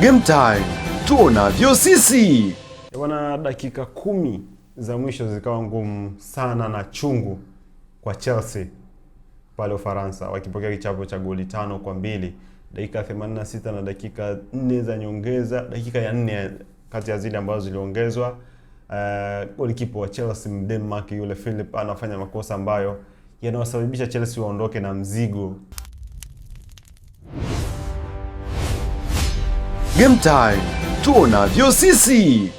Game time, tuonavyo sisi. Bwana, dakika 10 za mwisho zikawa ngumu sana na chungu kwa Chelsea pale Ufaransa, wakipokea kichapo cha goli 5-2 dakika 86 na dakika 4 za nyongeza, dakika ya 4 kati ya zile ambazo ziliongezwa. Golikipa wa Chelsea Denmark yule Philip anafanya makosa ambayo yanawasababisha Chelsea waondoke na mzigo. Game time, tuonavyo sisi.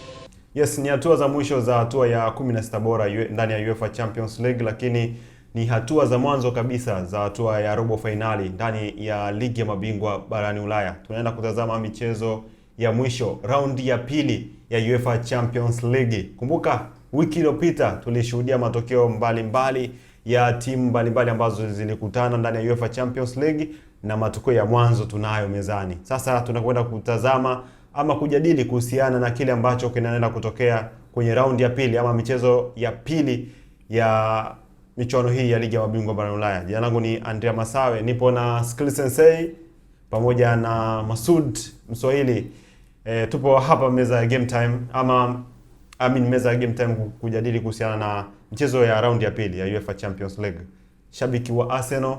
Yes, ni hatua za mwisho za hatua ya 16 bora ndani ya UEFA Champions League, lakini ni hatua za mwanzo kabisa za hatua ya robo finali ndani ya ligi ya mabingwa barani Ulaya. Tunaenda kutazama michezo ya mwisho, raundi ya pili ya UEFA Champions League. Kumbuka wiki iliyopita tulishuhudia matokeo mbalimbali ya timu mbalimbali ambazo zilikutana ndani ya UEFA Champions League, na matokeo ya mwanzo tunayo mezani. Sasa tunakwenda kutazama ama kujadili kuhusiana na kile ambacho kinaenda kutokea kwenye raundi ya pili ama michezo ya pili ya michuano hii ya ligi ya mabingwa barani Ulaya. Jina langu ni Andrea Masawe, nipo na Skill Sensei pamoja na Masud Mswahili. Tupo hapa meza ya game time meza ya game time kujadili kuhusiana na michezo ya raundi ya pili ya UEFA Champions League. Shabiki wa Arsenal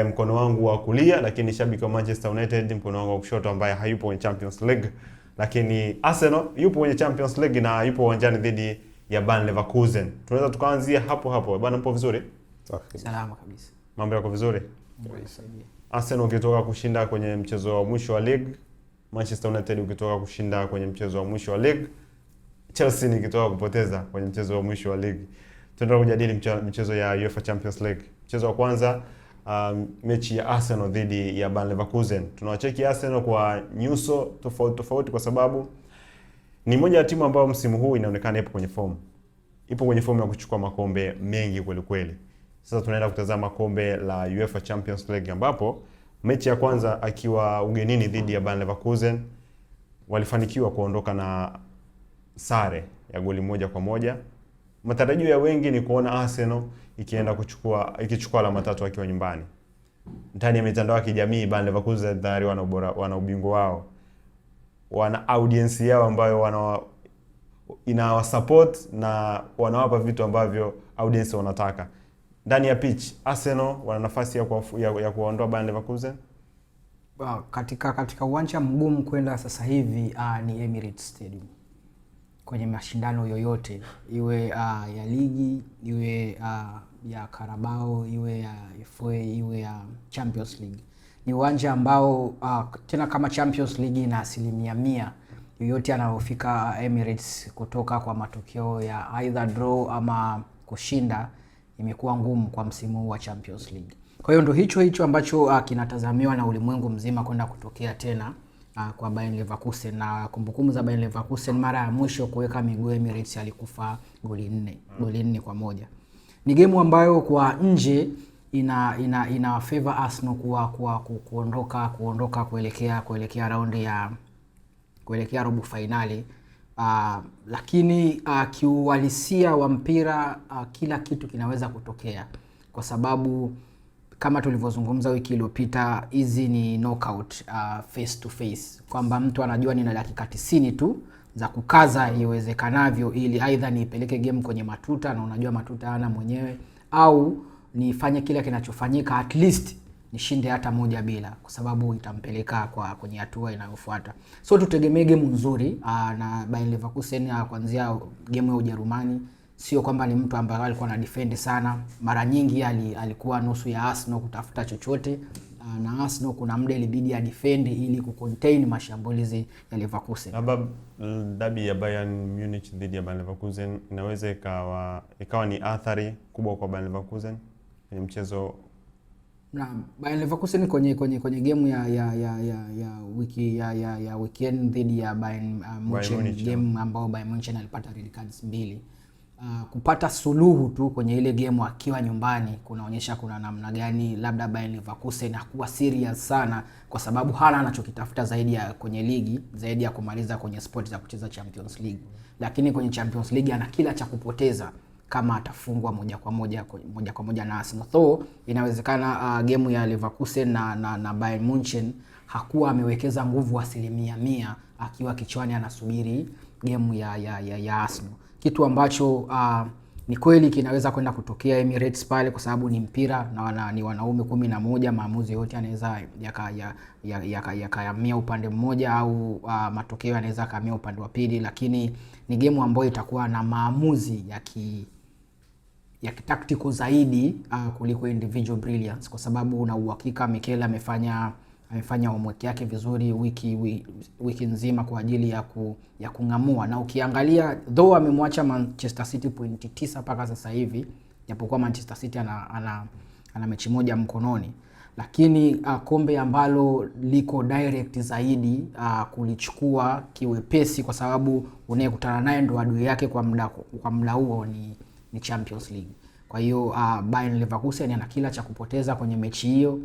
mkono wangu wa kulia, lakini shabiki wa Manchester United mkono wangu wa kushoto, ambaye hayupo kwenye Champions League, lakini Arsenal yupo kwenye Champions League na yupo uwanjani dhidi ya Bayer Leverkusen. Tunaweza tukaanzia hapo. Bwana, mpo vizuri? Salama kabisa. Mambo yako vizuri? Arsenal ukitoka kushinda kwenye mchezo wa mwisho wa league, Manchester United ukitoka kushinda kwenye mchezo wa mwisho wa league, Chelsea nikitoka kupoteza kwenye mchezo wa mwisho wa league. Tunaenda kujadili mchezo ya UEFA Champions League. Mchezo wa kwanza, mechi ya Arsenal dhidi ya Bayer Leverkusen. Tunawacheki Arsenal kwa nyuso tofauti kwa sababu ni moja ya timu ambayo msimu huu inaonekana ipo kwenye form. Ipo kwenye form ya kuchukua makombe mengi kweli. Sasa tunaenda kutazama kombe la UEFA Champions League, ambapo mechi ya kwanza akiwa ugenini dhidi ya Bayer Leverkusen walifanikiwa kuondoka na sare ya goli 1-1. Matarajio ya wengi ni kuona Arsenal ikichukua alama 3 akiwa nyumbani. Ndani ya mitandao ya kijamii, Bayer Leverkusen tayari wana ubingwa wao. Wana audience yao ambayo inawa support na wanawapa vitu ambavyo audience wanataka. Ndani ya pitch, Arsenal wana nafasi ya kuondoa Bayer Leverkusen. Katika uwanja mgumu kwenda sasa hivi ni Emirates Stadium. Kwenye mashindano yoyote, iwe ya ligi, iwe ya Carabao, iwe ya FA, iwe ya Champions League, ni uwanja ambao tena kama Champions League na 100% yoyote anayofika Emirates kutoka kwa matokeo ya either draw ama kushinda imekuwa ngumu kwa msimu huu wa Champions League. Kwa hiyo ndio hicho ambacho kinatazamiwa na ulimwengu mzima kwenda kutokea tena kwa Bayer Leverkusen. Na kumbukumbu za Bayer Leverkusen, mara ya mwisho kuweka miguu Emirates alikufa goli 4-1. Ni game ambayo kwa nje ina favor Arsenal kuondoka kuelekea raundi ya robo finali. Lakini kiuhalisia wa mpira kila kitu kinaweza kutokea, kwa sababu kama tulivyozungumza wiki iliyopita, hizi ni knockout face to face, kwamba mtu anajua nina dakika 90 tu za kukaza iwezekanavyo, ili aidha niipeleke game kwenye matuta, na unajua matuta hana mwenyewe, au nifanye kile kinachofanyika at least nishinde hata 1-0, kwa sababu itampeleka kwenye hatua inayofuata. So tutegemee game nzuri na Bayer Leverkusen kuanzia game ya Ujerumani. Sio kwamba ni mtu ambaye alikuwa na defend sana, mara nyingi alikuwa nusu ya Arsenal kutafuta chochote, na Arsenal kuna muda ilibidi ya defend ili kucontain mashambulizi ya Leverkusen. Dabi ya Bayern Munich dhidi ya Bayer Leverkusen inaweza ikawa ni athari kubwa kwa Bayer Leverkusen kwenye mchezo. Naam, Bayer Leverkusen kwenye game ya weekend dhidi ya Bayern Munich, game ambao Bayern Munich alipata red cards 2. Kupata suluhu tu kwenye ile game akiwa nyumbani kunaonyesha kuna namna gani labda Bayer Leverkusen hakuwa serious sana, kwa sababu hana anachokitafuta zaidi ya kwenye ligi, zaidi ya kumaliza kwenye sport za kucheza Champions League. Lakini kwenye Champions League ana kila cha kupoteza kama atafungwa moja kwa moja na Arsenal. Though inawezekana game ya Leverkusen na Bayern Munchen hakuwa amewekeza nguvu 100% akiwa kichwani anasubiri game ya Arsenal. Kitu ambacho ni kweli kinaweza kwenda kutokea Emirates pale, kwa sababu ni mpira na ni wanaume 11, maamuzi yote yanaweza yakahamia upande mmoja au matokeo yanaweza kahamia upande wa pili, lakini ni game ambayo itakuwa na maamuzi ya tactical zaidi kuliko individual brilliance, kwa sababu una uhakika Mikel amefanya homework yake vizuri wiki nzima kwa ajili ya kung'amua. Na ukiangalia though amemwacha Manchester City pointi 9 mpaka sasa hivi, japokuwa Manchester City ana mechi moja mkononi, lakini kombe ambalo liko direct zaidi kulichukua kiwepesi, kwa sababu unayekutana naye ndo adui yake kwa muda huo ni Champions League. Kwa hiyo Bayern Leverkusen ana kila cha kupoteza kwenye mechi hiyo,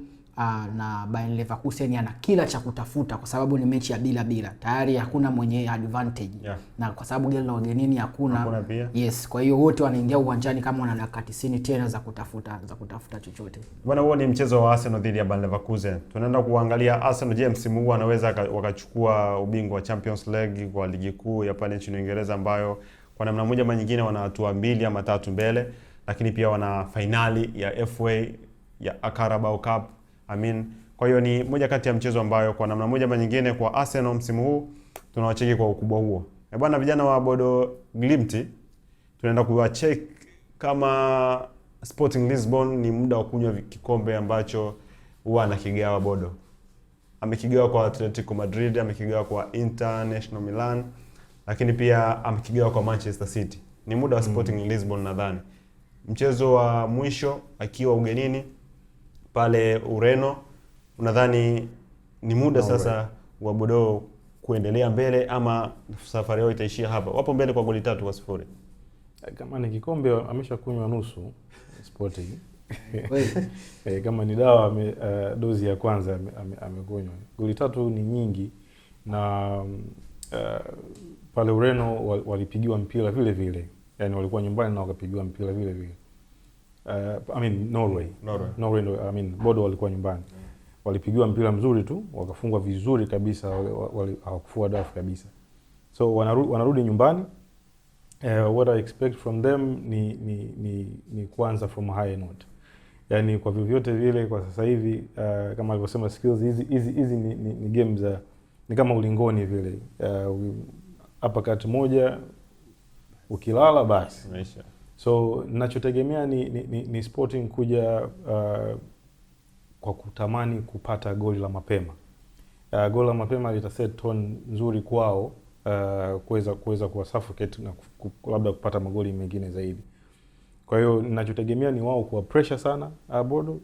na Bayern Leverkusen ana kila cha kutafuta, kwa sababu ni mechi ya bila tayari hakuna mwenye advantage. Na kwa sababu goli la ugenini hakuna yes, kwa hiyo wote wanaingia uwanjani kama wana dakika 90 tena za kutafuta chochote. Bwana, huo ni mchezo wa Arsenal dhidi ya Bayern Leverkusen. Tunaenda kuangalia Arsenal, je, msimu huu anaweza wakachukua ubingwa wa Champions League kwa ligi kuu ya pale nchini Uingereza, ambayo kwa namna moja ama nyingine wana hatua 2 ama 3 mbele, lakini pia wana finali ya FA ya Carabao Cup. Kwa hiyo ni moja kati ya mchezo ambayo kwa namna moja ama nyingine kwa Arsenal msimu huu tunawacheki kwa ukubwa huo. Bwana, vijana wa Bodo Glimt tunaenda kuwacheck kama Sporting Lisbon ni muda wa kunywa kikombe ambacho huwa anakigawa Bodo. Amekigawa kwa Atletico Madrid, amekigawa kwa International Milan, lakini pia amekigawa kwa Manchester City. Ni muda wa Sporting Lisbon nadhani. Mchezo wa mwisho akiwa ugenini pale Ureno, unadhani ni muda sasa wa Bodo kuendelea mbele ama safari yao itaishia hapa? Wapo mbele kwa goli 3-0. Kama ni kikombe ameshakunywa nusu Sporting. Kama ni dawa dozi ya kwanza amekunywa. Goli 3 ni nyingi, na pale Ureno walipigiwa mpira vile vile. Yaani walikuwa nyumbani na wakapigiwa mpira vile vile. Norway. Bodo walikuwa nyumbani. Walipigiwa mpira mzuri tu, wakafungwa vizuri kabisa, hawakufua dafu kabisa. So wanarudi nyumbani. What I expect from them ni kuanza from high note. Yaani kwa vyovyote vile kwa sasa hivi kama alivyosema skills hizi ni games ni kama ulingoni vile. Hapa kati moja ukilala basi. So ninachotegemea ni Sporting kuja kwa kutamani kupata goli la mapema. Goli la mapema litaset tone nzuri kwao, kuweza kuwa suffocate na labda kupata magoli mengine zaidi. Kwa hiyo ninachotegemea ni wao kuwa pressure sana Bodo,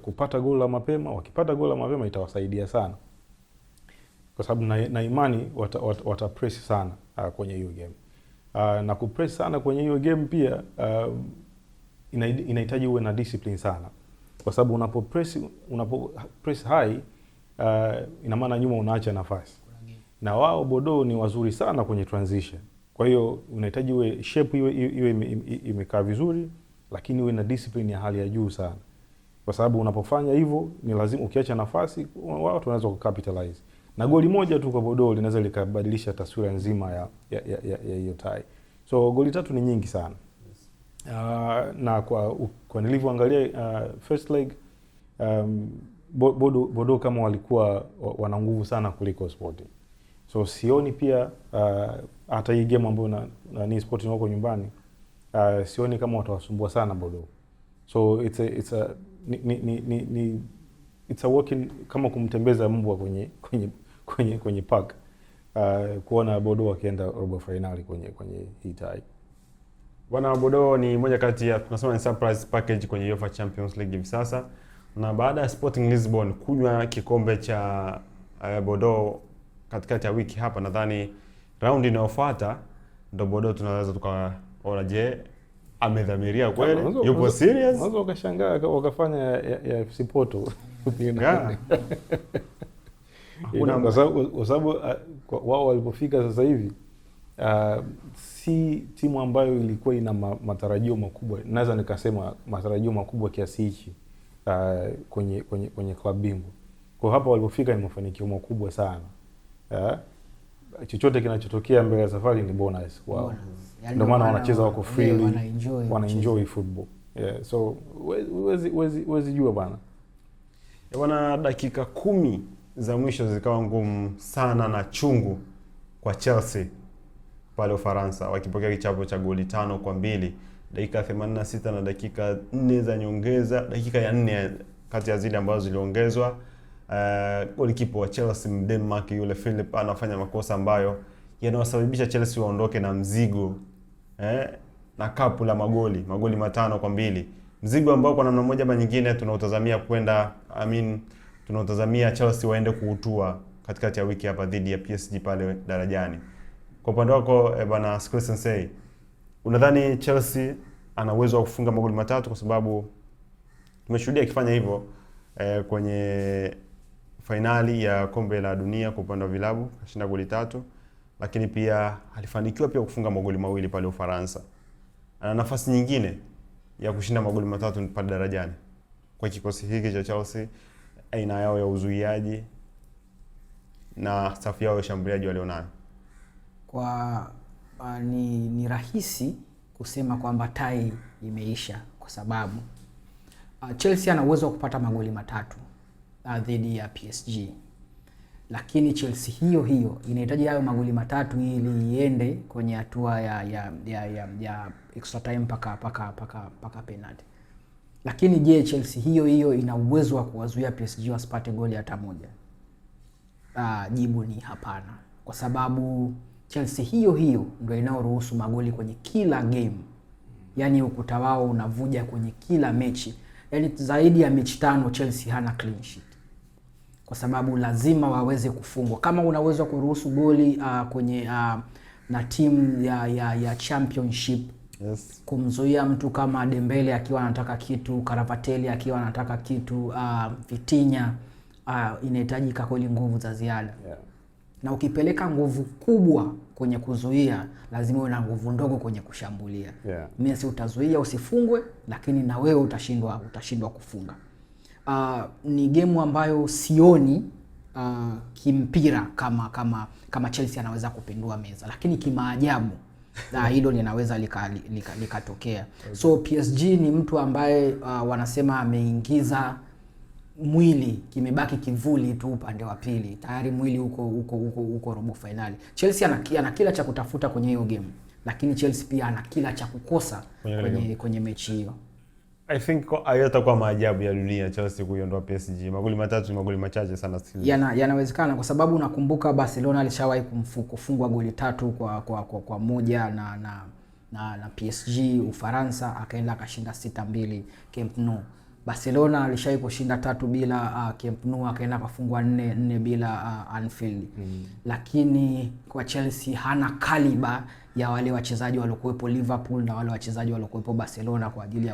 kupata goli la mapema. Wakipata goli la mapema itawasaidia sana, kwa sababu na imani wata press sana kwenye hiyo game. Na kupress sana kwenye hiyo game pia inahitaji uwe na discipline sana, kwa sababu unapo press high ina maana nyuma unaacha nafasi, na wao Bodo ni wazuri sana kwenye transition. Kwa hiyo unahitaji uwe shape iwe imekaa vizuri, lakini uwe na discipline ya hali ya juu sana, kwa sababu unapofanya hivyo ni lazima ukiacha nafasi wao tunaweza kucapitalize. Na goli moja tu kwa Bodo linaweza likabadilisha taswira nzima ya hiyo tie. So goli 3 ni nyingi sana. Na kwa nilivyoangalia first leg, Bodo kama walikuwa wana nguvu sana kuliko Sporting. So sioni pia hata hii game ambayo ni Sporting wako nyumbani, sioni kama watawasumbua sana Bodo. So it's a working kama kumtembeza mbwa kwenye park, kuona Bodo wakienda robo finali kwenye hii tie. Bwana, Bodo ni moja kati ya tunasema ni surprise package kwenye UEFA Champions League hivi sasa, na baada ya Sporting Lisbon kunywa kikombe cha Bodo katikati ya wiki hapa, nadhani raundi inayofuata ndo Bodo tunaweza tukaona, je, amedhamiria kweli, yupo serious? Unaweza ukashangaa wakafanya ya FC Porto. Kwa sababu wao walipofika sasa hivi si timu ambayo ilikuwa ina matarajio makubwa, naweza nikasema matarajio makubwa kiasi hichi kwenye klabu bingwa. Kwa hapa walipofika ni mafanikio makubwa sana. Chochote kinachotokea mbele ya safari ni bonus wao. Ndio maana wanacheza wako freely, wana-enjoy football. So wezi jua bana. Bwana, dakika 10 za mwisho zikawa ngumu sana na chungu kwa Chelsea pale Ufaransa, wakipokea kichapo cha goli 5-2, dakika 86 na dakika 4 za nyongeza, dakika ya 4 kati ya zile ambazo ziliongezwa. Golikipa wa Chelsea Denmark yule Philip anafanya makosa ambayo yanawasababisha Chelsea waondoke na mzigo na kapu la magoli 5-2, mzigo ambao kwa namna moja ama nyingine tunautazamia tunautazamia Chelsea waende kuutua katikati ya wiki hapa dhidi ya PSG pale darajani. Kwa upande wako bwana Sensei, unadhani Chelsea ana uwezo wa kufunga magoli 3? Kwa sababu tumeshuhudia akifanya hivyo kwenye finali ya kombe la dunia kwa upande wa vilabu, kashinda goli 3, lakini pia alifanikiwa pia kufunga magoli 2 pale Ufaransa. Ana nafasi nyingine ya kushinda magoli 3 pale darajani kwa kikosi hiki cha Chelsea, aina yao ya uzuiaji na safu yao ya shambuliaji walionayo. Ni rahisi kusema kwamba tai imeisha, kwa sababu Chelsea ana uwezo wa kupata magoli 3 dhidi ya PSG, lakini Chelsea hiyo inahitaji hayo magoli 3 ili iende kwenye hatua ya extra time paka penalty. Lakini je, Chelsea hiyo ina uwezo wa kuwazuia PSG wasipate goli hata moja? Jibu ni hapana, kwa sababu Chelsea hiyo ndio inaoruhusu magoli kwenye kila game. Yaani ukuta wao unavuja kwenye kila mechi. Yaani zaidi ya mechi 5 Chelsea hana clean sheet, kwa sababu lazima waweze kufungwa. Kama unaweza kuruhusu goli kwenye na timu ya championship, yes, kumzuia mtu kama Dembele akiwa anataka kitu, Kvaratskhelia akiwa anataka kitu, Vitinha, inahitajika kweli nguvu za ziada. Yeah. Na ukipeleka nguvu kubwa kwenye kuzuia, lazima uwe na nguvu ndogo kwenye kushambulia. Yeah. Messi utazuia usifungwe, lakini na wewe utashindwa kufunga. Ni game ambayo sioni kimpira kama Chelsea anaweza kupindua meza, lakini kimaajabu hilo linaweza likatokea. Okay. So PSG ni mtu ambaye wanasema ameingiza mwili, kimebaki kivuli tu upande wa pili. Tayari mwili uko robo finali. Chelsea ana kila cha kutafuta kwenye hiyo game, lakini Chelsea pia ana kila cha kukosa kwenye mechi hiyo. I think hayatakuwa maajabu ya dunia Chelsea kuiondoa PSG. Magoli 3 ni magoli machache sana still. Yanawezekana, kwa sababu nakumbuka Barcelona alishawahi kufungwa goli 3 kwa moja na PSG Ufaransa, akaenda akashinda 6-2 Camp Nou. Barcelona alishawahi kushinda 3-0 Camp Nou, akaenda kafungwa 4-0 Anfield. Lakini kwa Chelsea hana kaliba ya wale wachezaji waliokuwepo Liverpool na wale wachezaji waliokuwepo Barcelona kwa ajili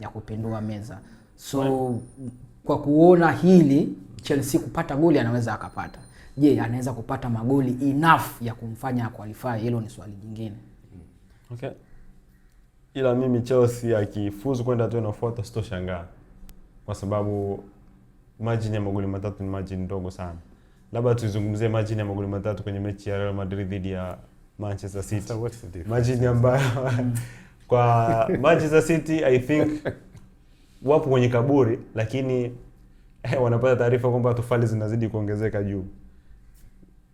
ya kupindua meza. So kwa kuona hili, Chelsea kupata goli anaweza akapata. Je, anaweza kupata magoli enough ya kumfanya qualify? Hilo ni swali jingine. Okay. Ila mimi Chelsea akifuzu kwenda hatua inayofuata sitoshangaa, kwa sababu margin ya magoli 3 ni margin ndogo sana. Labda tuzungumzie margin ya magoli 3 kwenye mechi ya Real Madrid dhidi ya Manchester City. Margin ambayo kwa Manchester City I think wapo kwenye kaburi, lakini wanapata taarifa kwamba tofali zinazidi kuongezeka juu.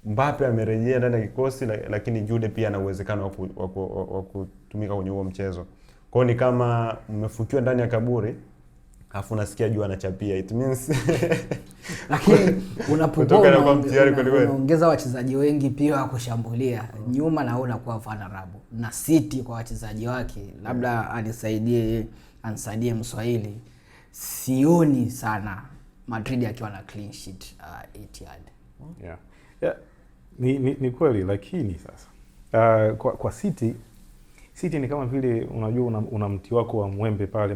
Mbappe amerejea ndani ya kikosi, lakini Jude pia ana uwezekano wa kutumika kwenye huo mchezo. Kwa hiyo ni kama mmefukiwa ndani ya kaburi, afu unasikia juu anachapia. It means lakini unapoongeza wachezaji wengi pia wa kushambulia nyuma, naona kwa vulnerable. Na City kwa wachezaji wake, labda anisaidie Mswahili, sioni sana Madrid akiwa na clean sheet Etihad. Yeah. Yeah. Ni kweli, lakini sasa kwa City ni kama vile unajua una mti wako wa mwembe pale,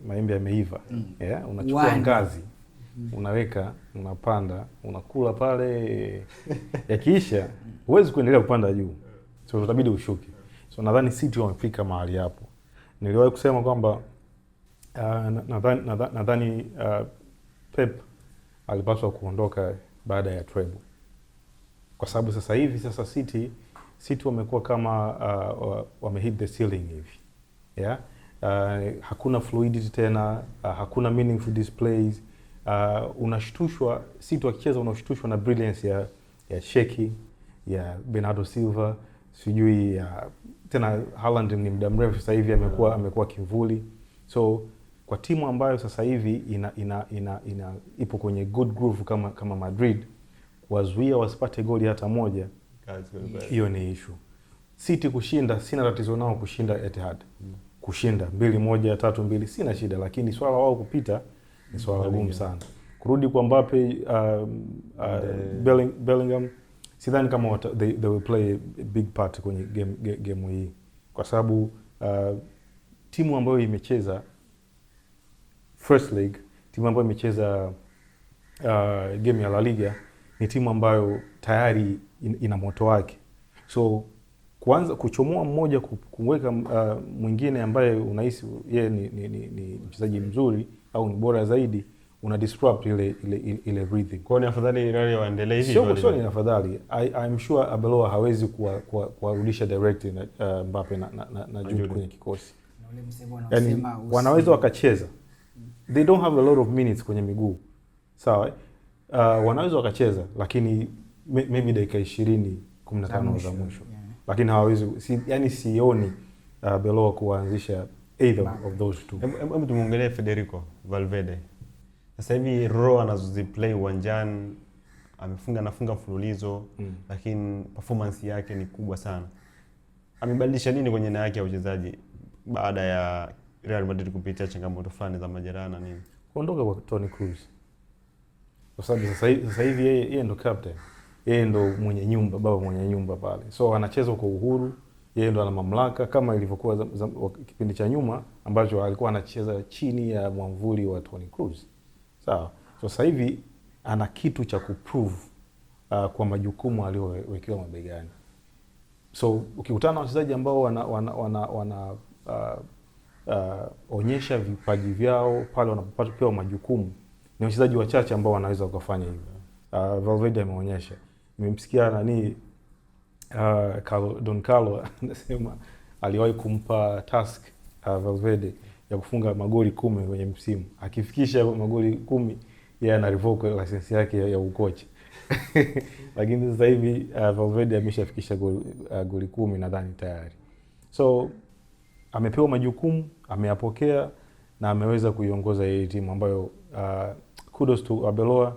maembe yameiva. Yeah, unachukua ngazi, unaweka, unapanda, unakula pale, yakiisha huwezi kuendelea kupanda juu. so utabidi ushuke. So nadhani City wamefika mahali hapo. Niliwahi kusema kwamba nadhani Pep alipaswa kuondoka baada ya treble, kwa sababu sasa hivi City wamekuwa kama wame hit the ceiling hivi, yeah. Hakuna fluidity tena, hakuna meaningful displays. Unashtushwa City wakicheza, unashtushwa na brilliance ya Sheki, ya Bernardo Silva, sijui tena Haaland ni muda mrefu sasa hivi amekuwa kimvuli. So kwa timu ambayo sasa hivi ipo kwenye good groove kama Madrid, wazuia wasipate goli hata moja, hiyo ni issue. City kushinda, sina tatizo nao kushinda Etihad. Kushinda 2-1, 3-2 sina shida, lakini swala wao kupita ni swala gumu sana. Kurudi kwa Mbappe, Bellingham, sidhani kama they will play a big part kwenye game hii, kwa sababu timu ambayo imecheza first league, timu ambayo imecheza game ya La Liga ni timu ambayo tayari ina moto wake. So kuanza kuchomoa mmoja kumweka mwingine ambaye unahisi yeye ni mchezaji mzuri au ni bora zaidi, una disrupt ile rhythm. Kwa ni afadhali Real waendelee hivi. Sio ni afadhali. I'm sure Arbeloa hawezi kuwarudisha direct Mbappe na Jude kwenye kikosi. Yani, wanaweza wakacheza. They don't have a lot of minutes kwenye miguu. Sawa? Wanaweza wakacheza, lakini maybe dakika 20 15 za mwisho. Lakini hawawezi, yani sioni Arbeloa kuanzisha either of those two. Hebu tumuongelee Federico Valverde. Sasa hivi Roho anazoziplay uwanjani, anafunga mfululizo, lakini performance yake ni kubwa sana. Amebadilisha nini kwenye aina yake ya uchezaji baada ya Real Madrid kupitia changamoto fulani za majeraha na nini? Kuondoka kwa Toni Kroos. Kwa sababu sasa hivi yeye ndo captain. Yeye ndo mwenye nyumba, baba mwenye nyumba pale. So anacheza kwa uhuru, yeye ndo ana mamlaka kama ilivyokuwa kipindi cha nyuma ambacho alikuwa anacheza chini ya mwamvuli wa Toni Kroos. Sawa. So sasa hivi ana kitu cha kuprove kwa majukumu aliyowekewa mabegani. So ukikutana na wachezaji ambao wana onyesha vipaji vyao pale wanapopata pewa majukumu, ni wachezaji wachache ambao wanaweza kufanya hivyo. Valverde ameonyesha. Nimemsikia Don Carlo anasema aliwahi kumpa task Valverde ya kufunga magoli 10 kwenye msimu. Akifikisha magoli 10, yeye ana revoke license yake ya ukocha. Lakini sasa hivi Valverde ameshafikisha goli 10 nadhani tayari. So amepewa majukumu, ameyapokea na ameweza kuiongoza hii timu ambayo kudos to Arbeloa.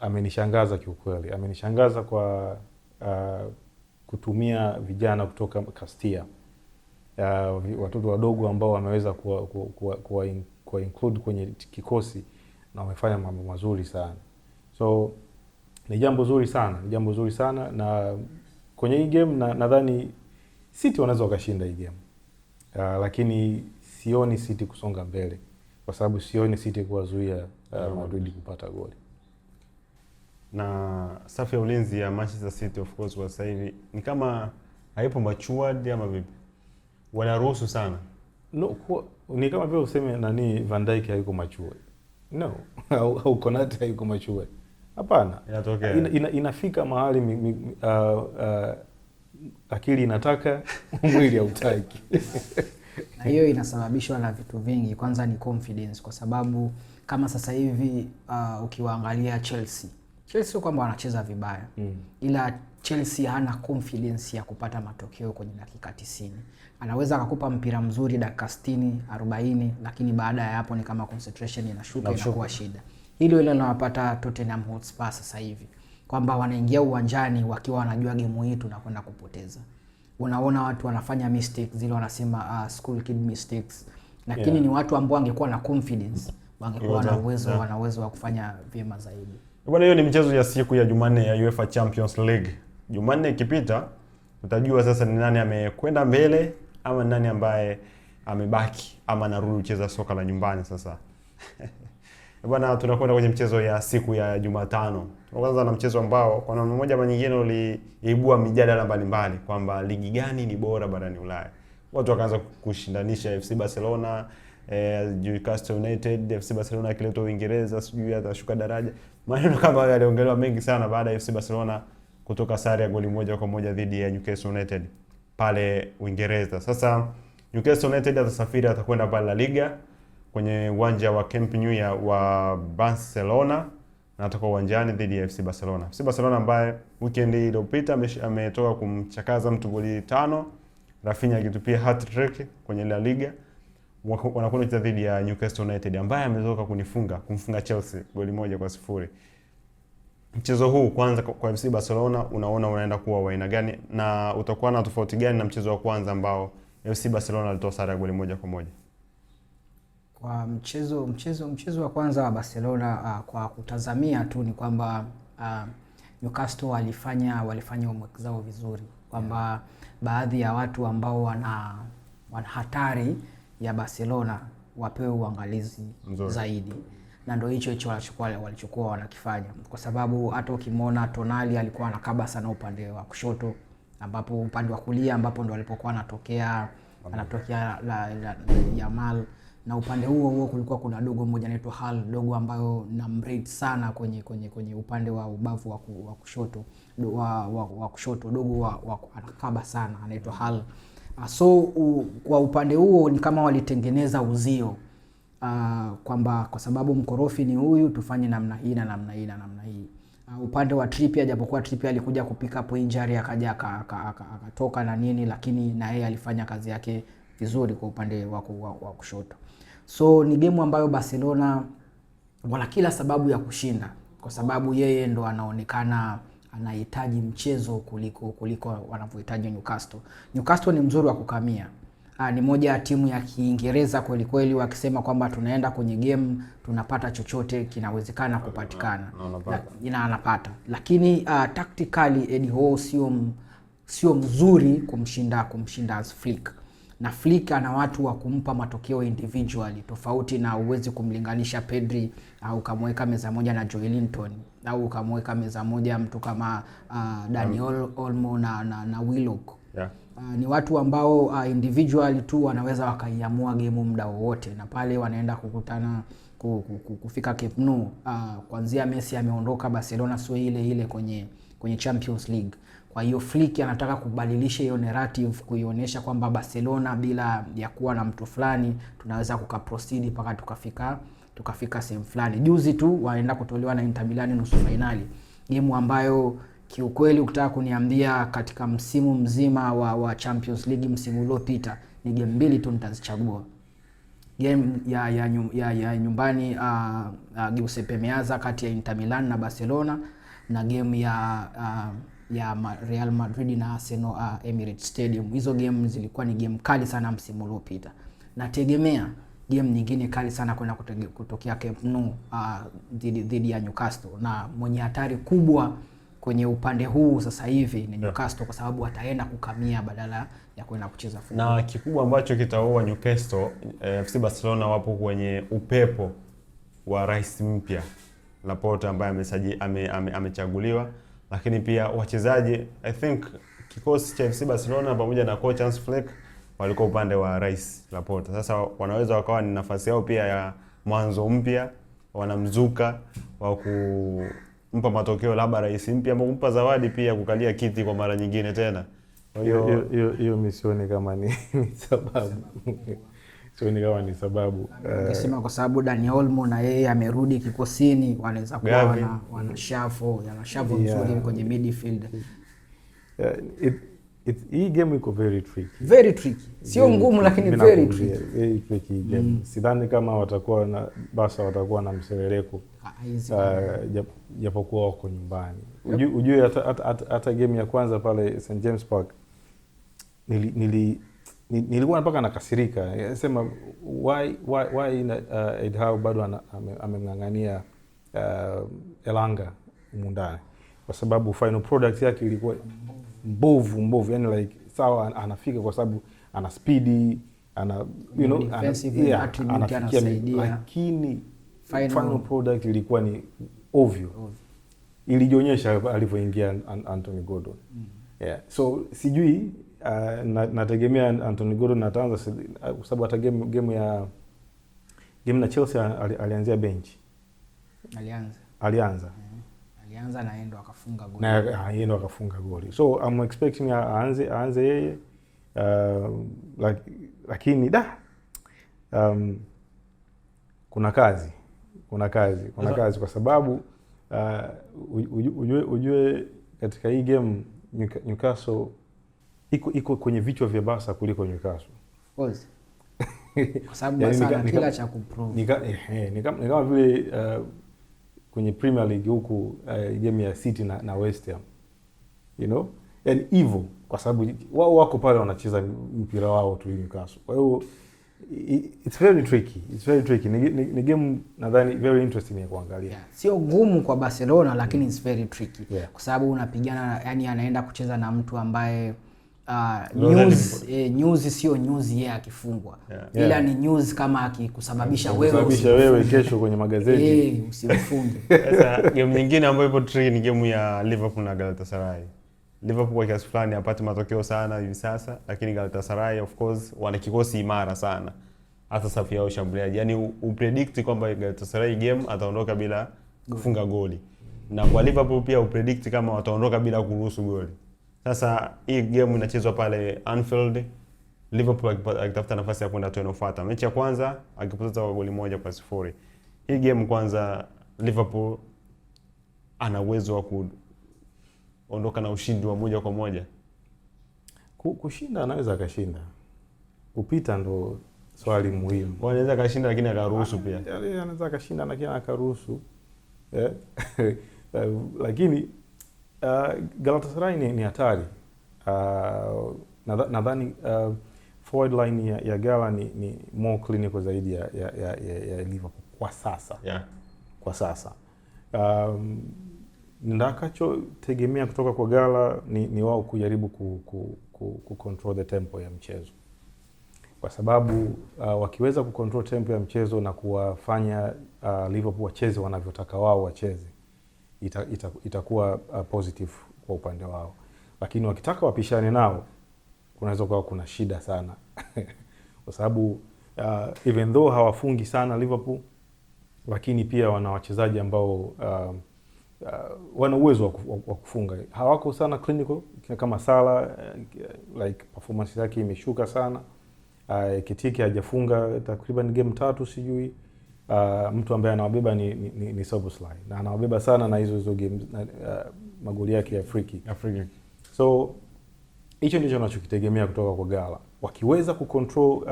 Amenishangaza kiukweli. Amenishangaza kwa kutumia vijana kutoka Castilla. Watoto wadogo ambao wameweza kuwa include kwenye kikosi na wamefanya mambo mazuri sana. So ni jambo zuri sana, na kwenye hii game nadhani City wanaweza wakashinda hii game. Lakini sioni City kusonga mbele, kwa sababu sioni City kuwazuia Madrid kupata goli. Na safu ya ulinzi ya Manchester City of course kwa sasa hivi ni kama haipo matured ama vipi? Wanaruhusu sana. No, ni kama vile useme Van Dijk hayuko matured. No, au Konate hayuko matured. Hapana. Inafika mahali akili inataka, mwili hautaki. Na hiyo inasababishwa na vitu vingi. Kwanza ni confidence, kwa sababu kama sasa hivi ukiwaangalia Chelsea sio kwamba wanacheza vibaya, ila Chelsea hana confidence ya kupata matokeo kwenye dakika 90. Anaweza akakupa mpira mzuri dakika 60, 40, lakini baada ya hapo ni kama concentration inashuka, inakuwa shida. Hilo ile linawapata Tottenham Hotspur sasa hivi, kwamba wanaingia uwanjani wakiwa wanajua game hii tunakwenda kupoteza. Unaona watu wanafanya mistakes zile wanasema school kid mistakes, lakini ni watu ambao wangekuwa na confidence, wangekuwa na uwezo wa kufanya vyema zaidi. Bwana, hiyo ni mchezo ya siku ya Jumanne ya UEFA Champions League. Jumanne ikipita utajua sasa ni nani amekwenda mbele ama nani ambaye amebaki ama anarudi kucheza soka la nyumbani sasa. Bwana, tunakwenda kwenye mchezo ya siku ya Jumatano. Tunaanza na mchezo ambao kwa namna moja ama nyingine uliibua mijadala mbalimbali kwamba ligi gani ni bora barani Ulaya. Watu wakaanza kushindanisha FC Barcelona, Newcastle United, FC Barcelona akiletwa Uingereza, sijui atashuka daraja. Maneno kama hayo yaliongelewa mengi sana baada ya FC Barcelona kutoka sare ya goli 1-1 dhidi ya Newcastle United pale Uingereza. Sasa Newcastle United atasafiri, atakwenda pale La Liga kwenye uwanja wa Camp Nou wa Barcelona na atakuwa uwanjani dhidi ya FC Barcelona. FC Barcelona ambaye weekend iliyopita ametoka kumchakaza mtu goli 5, Rafinha akitupia hat-trick kwenye La Liga. Wanakwenda kucheza dhidi ya Newcastle United ambaye ametoka kumfunga Chelsea goli 1-0. Mchezo huu kwanza kwa FC Barcelona unaenda kuwa wa aina gani na utakuwa na tofauti gani na mchezo wa kwanza ambao FC Barcelona alitoa sare ya goli 1-1? Kwa mchezo wa kwanza wa Barcelona, kwa kutazamia tu ni kwamba Newcastle walifanya homework zao vizuri, kwamba baadhi ya watu ambao wana hatari ya Barcelona wapewe uangalizi zaidi, na ndio hicho walichokuwa wanakifanya, kwa sababu hata ukimwona Tonali alikuwa anakaba sana upande wa kushoto, ambapo upande wa kulia ambapo ndo alipokuwa anatokea Yamal, na upande huo kulikuwa kuna dogo mmoja anaitwa Hal, dogo ambayo na mrate sana kwenye upande wa ubavu wa kushoto wa kushoto, dogo anakaba sana anaitwa Hal. So kwa upande huo ni kama walitengeneza uzio kwamba kwa sababu mkorofi ni huyu, tufanye namna hii na namna hii na namna hii. Upande wa Trippier, japokuwa Trippier alikuja kupika hapo injury akatoka na nini, lakini na yeye alifanya kazi yake vizuri kwa upande wa kushoto. So ni game ambayo Barcelona wana kila sababu ya kushinda, kwa sababu yeye ndo anaonekana anahitaji mchezo kuliko wanavyohitaji Newcastle. Newcastle ni mzuri wa kukamia. Ni moja ya timu ya Kiingereza kweli kweli, wakisema kwamba tunaenda kwenye game tunapata chochote kinawezekana kupatikana. Anapata. Lakini tactically Eddie Howe sio mzuri kumshinda Flick. Na Flick ana watu wa kumpa matokeo individually, tofauti na uwezi kumlinganisha Pedri au ukamweka meza moja na Joelinton au ukamweka meza moja mtu kama Dani Olmo na Willock. Yeah. Ni watu ambao individually tu wanaweza wakaiamua game muda wowote, na pale wanaenda kukutana kufika Camp Nou. Kuanzia Messi ameondoka, Barcelona sio ile kwenye Champions League. Kwa hiyo Flick anataka kubadilisha hiyo narrative, kuionyesha kwamba Barcelona bila ya kuwa na mtu fulani tunaweza kukaproceed mpaka tukafika sehemu fulani. Juzi tu waenda kutolewa na Inter Milan nusu finali, game ambayo kiukweli ukitaka kuniambia katika msimu mzima wa Champions League msimu uliopita ni game mbili tu nitazichagua. Game ya nyumbani Giuseppe Meazza kati ya Inter Milan na Barcelona, na game ya Real Madrid na Arsenal Emirates Stadium. Hizo game zilikuwa ni game kali sana msimu uliopita. Nategemea game nyingine kali sana kwenda kutokea Camp Nou dhidi ya Newcastle, na mwenye hatari kubwa kwenye upande huu sasa hivi ni Newcastle, kwa sababu ataenda kukamia badala ya kwenda kucheza football. Na kikubwa ambacho kitaoa Newcastle, FC Barcelona wapo kwenye upepo wa rais mpya Laporta ambaye amechaguliwa, lakini pia wachezaji, I think kikosi cha FC Barcelona pamoja na coach Hans Flick walikuwa upande wa rais Laporta. Sasa wanaweza wakawa ni nafasi yao pia ya mwanzo mpya, wanamzuka wa kumpa matokeo labda rais mpya, ama kumpa zawadi pia kukalia kiti kwa mara nyingine tena. Kwa hiyo misioni kama ni sababu. Sioni kama ni sababu. Ukisema kwa sababu Dani Olmo na yeye amerudi kikosini, wanaweza kuwa wana shafu nzuri kwenye midfield. Hii game iko very tricky. Very tricky. Sio ngumu lakini very tricky. Very tricky game. Sidhani kama watakuwa na mseleleko. Japokuwa wako nyumbani. Ujue hata game ya kwanza pale St James Park nilikuwa mpaka nakasirika. Nasema why Eddie Howe bado amemngangania Elanga mundani, kwa sababu final product yake ilikuwa mbovu, yani like sawa anafika kwa sababu ana speed, ana defensive attribute anasaidia, lakini final product ilikuwa ni ovyo. Ilijionyesha alivyoingia Anthony Gordon. Yeah. So sijui nategemea Anthony Gordon ataanza kwa sababu hata game na Chelsea alianzia bench. Alianza na yeye ndo akafunga goli. Na yeye ndo akafunga goli. So I'm expecting aanze yeye lakini kuna kazi kwa sababu ujue katika hii game Newcastle iko kwenye vichwa vya Barca kuliko Newcastle. Kwa sababu Barca kila cha kuprove. Ni kama vile kwenye Premier League huku game ya City na West Ham. You know? Yani hivyo kwa sababu wao wako pale wanacheza mpira wao tu Newcastle. Kwa hiyo it's very tricky. Ni game nadhani very interesting ya kuangalia. Yeah. Sio gumu kwa Barcelona lakini it's very tricky. Yeah. Kwa sababu unapigana, yani anaenda kucheza na mtu ambaye news sio news yeye akifungwa. Yeah. Ila ni news kama akikusababisha wewe kesho kwenye magazeti usimfunge. Sasa game nyingine ambayo ipo tricky ni game ya Liverpool na Galatasaray. Liverpool kwa kiasi fulani hapati matokeo sana hivi sasa, lakini Galatasaray of course wana kikosi imara sana. Hata safu yao shambuliaji. Yaani upredict kwamba Galatasaray game ataondoka bila kufunga goli. Na kwa Liverpool pia upredict kama wataondoka bila kuruhusu goli. Sasa hii game inachezwa pale Anfield. Liverpool akitafuta nafasi ya kwenda hatua inayofuata. Mechi ya kwanza akipoteza kwa goli 1-0. Hii game kwanza Liverpool ana uwezo wa ondoka na ushindi wa 1-1. Kushinda anaweza akashinda. Kupita ndo swali muhimu. Anaweza akashinda lakini akaruhusu pia. Anaweza akashinda lakini akaruhusu. Lakini Galatasaray ni hatari. Nadhani forward line ya Gala ni more clinical zaidi ya Liverpool kwa sasa. Yeah. Kwa sasa. Ndakacho tegemea kutoka kwa Gala ni wao kujaribu ku control the tempo ya mchezo. Kwa sababu wakiweza ku control tempo ya mchezo na kuwafanya Liverpool wacheze wanavyotaka wao wacheze, itakuwa positive kwa upande wao. Lakini wakitaka wapishane nao kunaweza kuwa kuna shida sana. Kwa sababu even though hawafungi sana Liverpool, lakini pia wana wachezaji ambao wana uwezo wa kufunga. Hawako sana clinical kama Salah, like performance yake imeshuka sana. Kitiki hajafunga takriban game 3 sijui. Mtu ambaye anawabeba ni Szoboszlai na anawabeba sana na hizo games magoli yake ya free kick. So hicho ndicho tunachokitegemea kutoka kwa Gala. Wakiweza kucontrol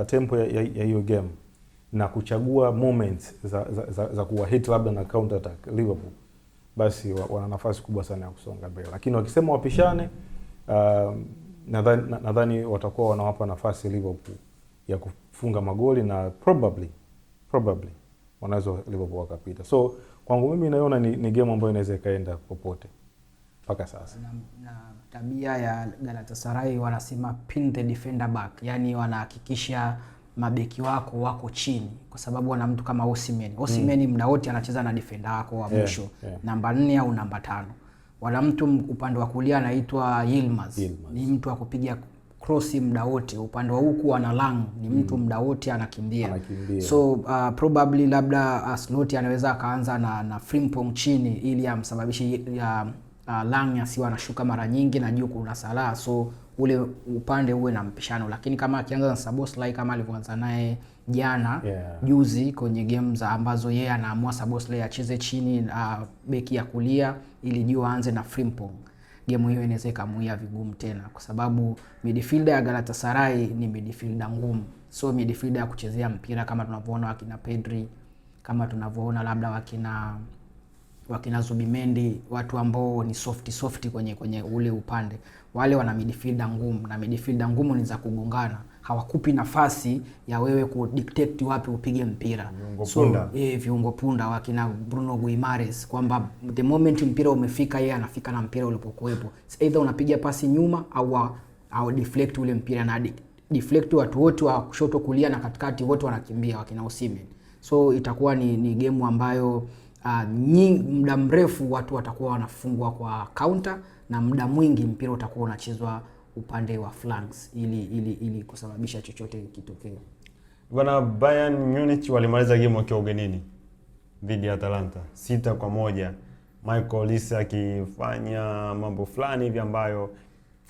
tempo ya hiyo game na kuchagua moments za kuwa hit labda na counter attack Liverpool, basi wana nafasi kubwa sana ya kusonga mbele. Lakini wakisema wapishane, nadhani watakuwa wanawapa nafasi Liverpool ya kufunga magoli na probably wanaweza Liverpool wakapita. So kwangu mimi naona ni game ambayo inaweza ikaenda popote mpaka sasa. Na tabia ya Galatasaray wanasema pin the defender back, yani wanahakikisha mabeki wako chini kwa sababu wana mtu kama Osimhen muda wote anacheza na defender wako wa mwisho, namba 4 au namba 5. Wana mtu upande wa kulia anaitwa Yilmaz. Ni mtu wa kupiga cross muda wote. Upande wa huku ana Lang, ni mtu muda wote anakimbia. So probably labda Sloti anaweza akaanza na Frimpong chini ili amsababishe Lang asiwe anashuka mara nyingi na juu kuna Salah, so ule upande uwe na mpishano. Lakini kama akianza na Szoboszlai kama alivyoanza naye jana juzi kwenye games ambazo yeye anaamua Szoboszlai acheze chini beki ya kulia ili juu aanze na Frimpong, game hiyo inaweza ikamuia vigumu tena kwa sababu midfielder ya Galatasaray ni midfielder ngumu. So midfielder ya kuchezea mpira kama tunavyoona wakina Pedri, kama tunavyoona labda wakina Zubimendi, watu ambao ni soft kwenye ule upande. Wale wana midfielder ngumu, na midfielder ngumu ni za kugongana. Hawakupi nafasi ya wewe ku dictate wapi upige mpira. Viungo punda wakina Bruno Guimaraes, kwamba the moment mpira umefika yeye anafika na mpira ulipokuepo. Either unapiga pasi nyuma au deflect ule mpira, na deflect watu wote wa kushoto kulia na katikati wote wanakimbia wakina Osimhen. So itakuwa ni game ambayo muda mrefu watu watakuwa wanafungwa kwa counter, na muda mwingi mpira utakuwa unachezwa upande wa flanks ili kusababisha chochote kitokee. Bwana, Bayern Munich walimaliza game wakiwa ugenini dhidi ya Atalanta 6-1. Michael Olise akifanya mambo fulani hivi ambayo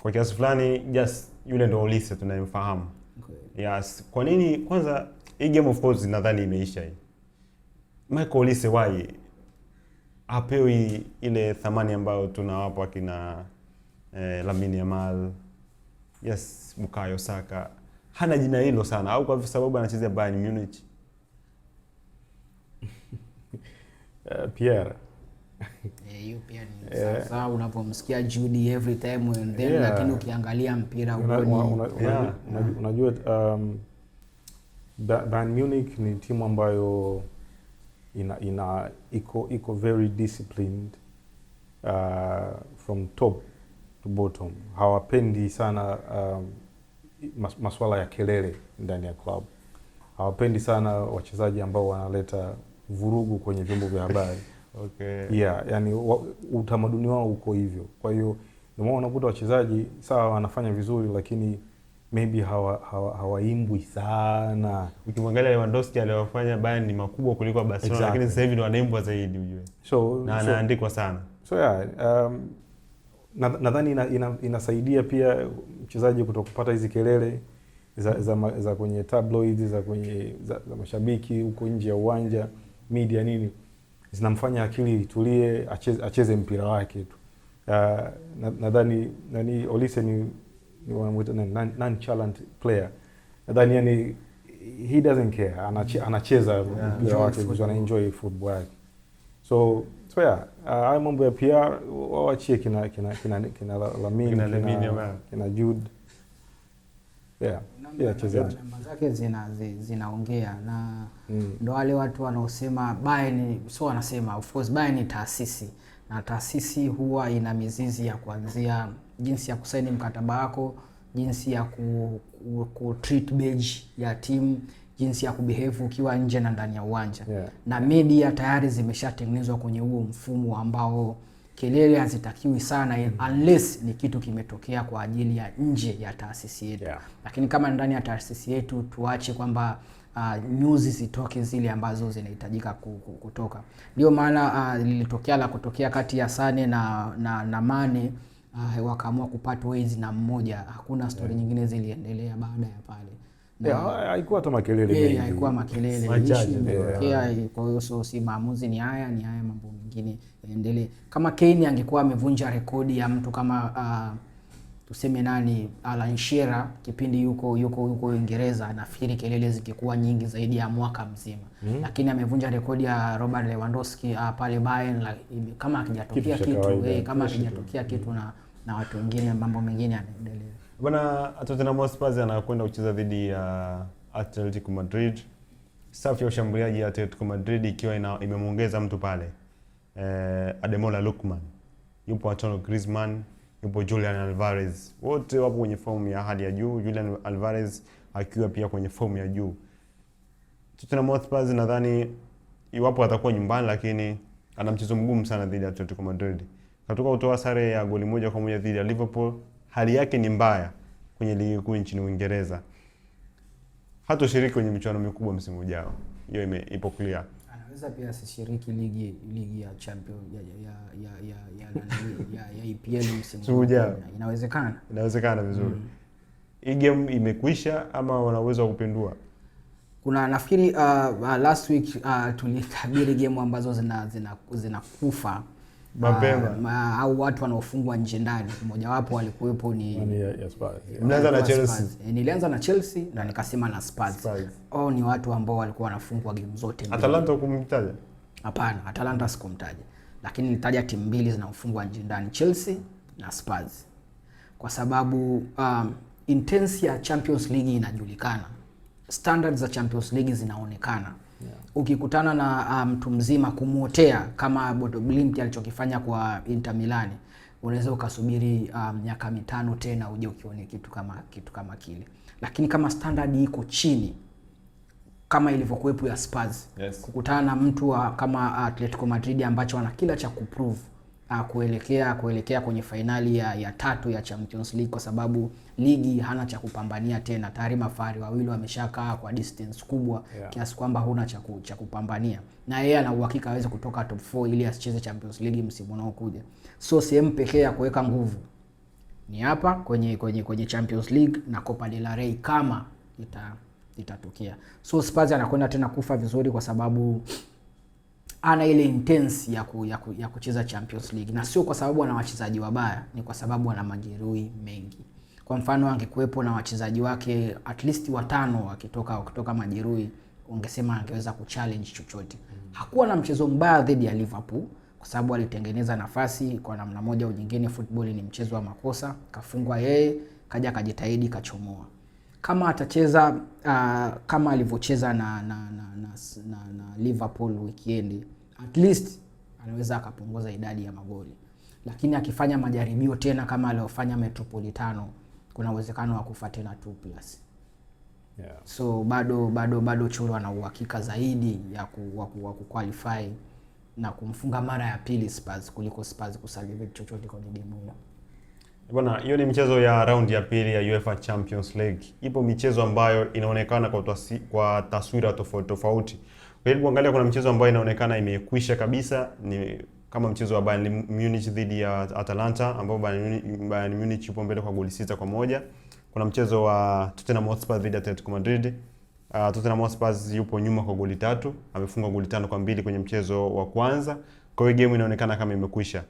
kwa kiasi fulani just yule ndo Olise tunayemfahamu. Okay. Yes. Kwa nini kwanza hii game of course nadhani imeisha hii. Michael Olise why apewi ile thamani ambayo tunawapa kina Lamine Yamal, yes, Bukayo Saka. Hana jina hilo sana au kwa sababu anachezea Bayern Munich? Pierre. Hiyo pia ni sasa unapomsikia Judy every time and then lakini ukiangalia mpira unajua Bayern Munich ni timu ambayo iko very disciplined from top to bottom. Hawapendi sana masuala ya kelele ndani ya club. Hawapendi sana wachezaji ambao wanaleta vurugu kwenye vyombo vya habari. Okay. Yeah, yani utamaduni wao uko hivyo. Kwa hiyo ndio unakuta wachezaji sawa wanafanya vizuri lakini maybe hawaimbwi sana. Ukimwangalia Lewandowski aliyofanya Bayern ni makubwa kuliko Barcelona. Exactly. Lakini sasa hivi ndo anaimbwa zaidi ujue. Na anaandikwa sana. So yeah, nadhani inasaidia pia mchezaji kutokupata hizi kelele za kwenye tabloids, za kwenye za mashabiki huko nje ya uwanja, media nini. Zinamfanya akili itulie, acheze mpira wake tu. Nadhani Olise ni wanamuita non-challenge player. Nadhani yani he doesn't care, anacheza mpira wake, ana enjoy football yake. So yeah, haya mambo ya PR waachie kina Lamine, kina Jude. Yeah, chezaji namba zake zinaongea na ndo wale watu wanaosema Bayern, so wanasema of course Bayern ni taasisi, na taasisi huwa ina mizizi ya kuanzia jinsi ya kusaini mkataba wako, jinsi ya ku treat badge ya timu, jinsi ya kubehave ukiwa nje na ndani ya uwanja. Yeah. Na media tayari zimeshatengenezwa kwenye huo mfumo ambao kelele hazitakiwi sana unless ni kitu kimetokea kwa ajili ya nje ya taasisi yetu. Yeah. Lakini kama ndani ya taasisi yetu tuache kwamba news zitoke zile ambazo zinahitajika kutoka. Ndio maana lilitokea la kutokea kati ya Sane na Mane, wakaamua kupata ways na mmoja. Hakuna story nyingine ziliendelea baada ya pale. Haikuwa hata makelele mengi. Haikuwa makelele. Kwa hiyo si maamuzi ni haya mambo mengine yaendelee. Kama Kane angekuwa amevunja rekodi ya mtu kama tuseme nani Alan Shearer kipindi yuko Uingereza, nafikiri kelele zingekuwa nyingi zaidi ya mwaka mzima. Lakini amevunja rekodi ya Robert Lewandowski pale Bayern, kama hakijatokea kitu na watu wengine, mambo mengine yanaendelea. Bwana, Tottenham Hotspur anakwenda kucheza dhidi ya Atletico Madrid. Safu ya ushambuliaji ya Atletico Madrid ikiwa imemuongeza mtu pale. Ademola Lookman. Yupo Antonio Griezmann, yupo Julian Alvarez. Wote wapo kwenye form ya hali ya juu. Julian Alvarez akiwa pia kwenye form ya juu. Tottenham Hotspur nadhani iwapo atakuwa nyumbani, lakini ana mchezo mgumu sana dhidi ya Atletico Madrid. Katoka kutoa sare ya goli 1-1 dhidi ya Liverpool. Hali yake ni mbaya kwenye ligi kuu nchini Uingereza. Hatoshiriki kwenye michuano mikubwa msimu ujao. Hiyo ipo clear. Anaweza pia asishiriki ligi ya champion ya EPL msimu ujao. Inawezekana vizuri. Hii game imekwisha ama wana uwezo wa kupindua? Kuna nafikiri last week tulitabiri game ambazo zinakufa mapema au watu wanaofungwa nje ndani. Mmoja wapo walikuwepo ni Nilianza na Chelsea. Nilianza na Chelsea na nikasema na Spurs. Ni watu ambao walikuwa wanafungwa game zote mbili. Atalanta hukumtaja? Hapana, Atalanta sikumtaja. Lakini nilitaja timu mbili zinafungwa nje ndani, Chelsea na Spurs. Kwa sababu intensity ya Champions League inajulikana. Standards za Champions League zinaonekana. Yeah. Ukikutana na mtu mzima kumuotea kama Bodo Glimt alichokifanya kwa Inter Milan, unaweza ukasubiri miaka 5 tena uje ukione kitu kama kile. Lakini kama standard iko chini, kama ilivyokuwepo ya Spurs. Yes. Kukutana na mtu kama Atletico Madrid ambacho ana kila cha kuprove kuelekea kwenye fainali ya 3 ya Champions League, kwa sababu ligi hana cha kupambania tena. Tayari mafari wawili wameshakaa kwa distance kubwa, kiasi kwamba huna cha kupambania. Na yeye ana uhakika aweze kutoka top 4 ili asicheze Champions League msimu unaokuja. So sehemu pekee ya kuweka nguvu ni hapa kwenye Champions League na Copa del Rey kama itatokea. So Spurs anakwenda tena kufa vizuri, kwa sababu ana ile intense ya kucheza Champions League, na sio kwa sababu ana wachezaji wabaya, ni kwa sababu ana majeruhi mengi. Kwa mfano angekuepo na wachezaji wake at least 5 wakitoka majeruhi, ungesema angeweza kuchallenge chochote. Hakuwa na mchezo mbaya dhidi ya Liverpool, kwa sababu alitengeneza nafasi kwa namna moja au nyingine. Football ni mchezo wa makosa, kafungwa yeye, kaja kajitahidi kachomoa. Kama atacheza kama alivyocheza na Liverpool weekend, at least anaweza akapunguza idadi ya magoli. Lakini akifanya majaribio tena kama aliyofanya Metropolitano, kuna uwezekano wa kufa tena 2+. Yeah. So bado Cholo ana uhakika zaidi ya kuqualify na kumfunga mara ya pili Spurs kuliko Spurs kusalivate chochote kwenye game hiyo. Bwana, hiyo ni michezo ya round ya pili ya UEFA Champions League. Ipo michezo ambayo inaonekana kwa taswira tofauti. Kwa hiyo kuangalia, kuna mchezo ambayo inaonekana imekwisha kabisa, ni kama mchezo wa Bayern Munich dhidi ya Atalanta, ambao Bayern Munich yupo mbele kwa goli 6-1. Kuna mchezo wa Tottenham Hotspur dhidi ya Atletico Madrid. Tottenham Hotspur yupo nyuma kwa goli 3, amefunga goli 5-2 kwenye mchezo wa kwanza. Kwa hiyo game inaonekana kama imekwisha.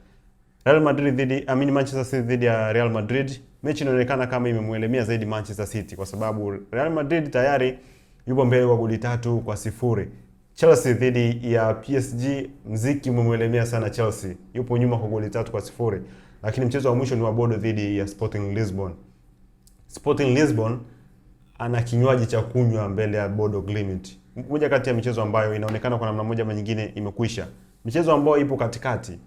Manchester City dhidi ya Real Madrid, mechi inaonekana kama imemuelemea zaidi Manchester City, kwa sababu Real Madrid tayari yupo mbele kwa goli 3-0. Chelsea dhidi ya PSG, mziki umemuelemea sana Chelsea, yupo nyuma kwa goli 3-0. Lakini mchezo wa mwisho ni wa Bodo dhidi ya Sporting Lisbon. Sporting Lisbon ana kinywaji cha kunywa mbele ya Bodo Glimt. Moja kati ya michezo ambayo inaonekana kwa namna moja ama nyingine imekwisha. Michezo ambayo ipo katikati,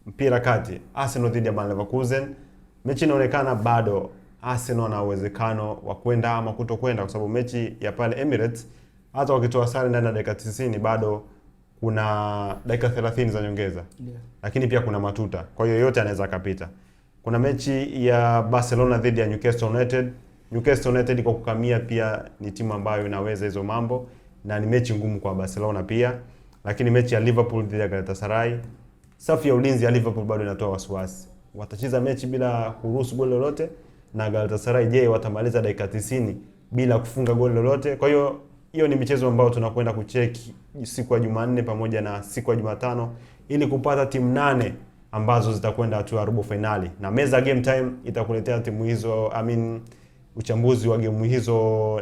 mpira kati, Arsenal dhidi ya Bayer Leverkusen, mechi inaonekana bado Arsenal ana uwezekano wa kwenda ama kutokwenda, kwa sababu mechi ya pale Emirates, hata wakitoa sare ndani ya dakika 90 bado kuna dakika 30 za nyongeza. Lakini pia kuna matuta. Kwa hiyo yote anaweza kapita. Kuna mechi ya Barcelona dhidi ya Newcastle United. Newcastle United kwa kukamia pia ni timu ambayo inaweza hizo mambo, na ni mechi ngumu kwa Barcelona pia. Lakini mechi ya Liverpool dhidi ya Galatasaray, safu ya ulinzi ya Liverpool bado inatoa wasiwasi. Watacheza mechi bila kuruhusu goli lolote, na Galatasaray je, watamaliza dakika 90 bila kufunga goli lolote? Kwa hiyo ni michezo ambayo tunakwenda kucheki siku ya Jumanne pamoja na siku ya Jumatano, ili kupata timu 8 ambazo zitakwenda hatua ya robo finali. Na Meza Game Time itakuletea timu hizo, uchambuzi wa game hizo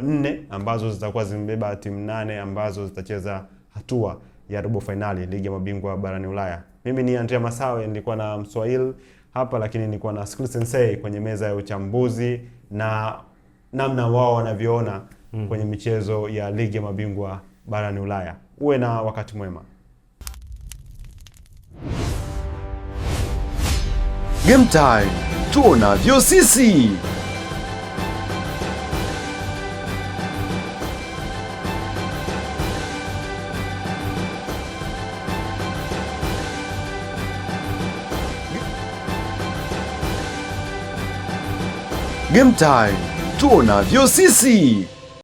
4 ambazo zitakuwa zimebeba timu 8 ambazo zitacheza hatua ya robo finali ligi ya mabingwa barani Ulaya. Mimi ni Andrea Masawe, nilikuwa na Mswahili hapa, lakini nilikuwa na Skill Sensei kwenye meza ya uchambuzi na namna wao wanavyoona kwenye michezo ya ligi ya mabingwa barani Ulaya. Uwe na wakati mwema. Game Time, tuonavyo sisi. Game Time, tuonavyo sisi.